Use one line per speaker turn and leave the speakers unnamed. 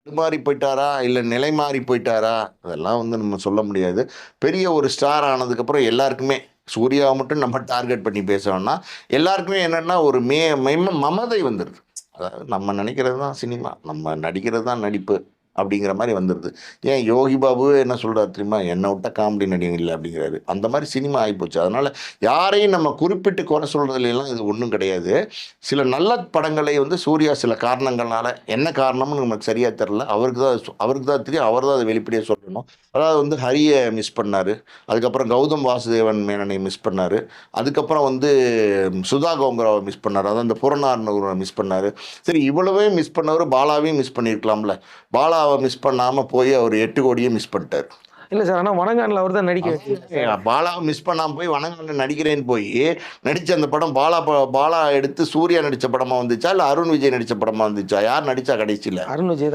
மாறி போயிட்டாரா? இல்ல நிலை மாறி போயிட்டாரா? அதெல்லாம் வந்து நம்ம சொல்ல முடியாது. பெரிய ஒரு ஸ்டார் ஆனதுக்கப்புறம் எல்லாருக்குமே சூர்யாவ மட்டும் நம்ம டார்கெட் பண்ணி பேச வேணாம். எல்லாருக்குமே என்னன்னா ஒரு மமதை வந்துருது. அதாவது நம்ம நெனைக்கிறது தான் சினிமா. நம்ம நடிக்கிறது தான் நடிப்பு. அப்படிங்கிற மாரி வந்துருது. ஏன் யோகி பாபுவே என்ன சொல்றாரு தெரியுமா? "என்ன விட்டா காமெடி நடிகன் இல்ல" அப்படிங்கிறாரு. அந்த மாரி சினிமா ஆயிப்போச்சு. அதனால யாரையும் நம்ம குறிப்பிட்டு குறை சொல்றதுலலாம் இது ஒண்ணும் கிடையாது. சில நல்ல படங்களை வந்து சூர்யா சில காரணங்கள்னால என்ன காரணம்னு நமக்கு சரியா தெரியல. அவருக்கு தான் தெரியும். அவர் தான் அத வெளிப்படையா சொல்லணும். அதாவது வந்து ஹரிய மிஸ் பண்ணாரு. அதுக்கப்புறம் கௌதம் வாசுதேவன் மேனனை மிஸ் பண்ணாரு. அதுக்கப்புறம் வந்து சுதா கோங்கராவ மிஸ் பண்ணாரு. அதான் அந்த புறநானூற மிஸ் பண்ணாரு. சரி இவ்வளவே மிஸ் பண்ணவரு பாலாவையும் மிஸ் பண்ணியிருக்கலாம்ல. பாலாவ மிஸ் பண்ணாம போய் அவரு 8 கோடியே மிஸ் பண்ணிட்டாரு.
இல்ல சார். ஆனா வணங்கான்ல அவர் தான் நடிக்க வச்சாரு சார்.
பாலாவ மிஸ் பண்ணாம போய் வணங்கான்ல நடிக்கிறேன்னு போயி, நடிச்ச அந்த படம் பாலா எடுத்து சூர்யா நடிச்ச படமா வந்துச்சா? இல்ல அருண் விஜய் நடிச்ச படமா வந்துச்சா? யார் நடிச்சா கடைசில?
அருண் விஜய்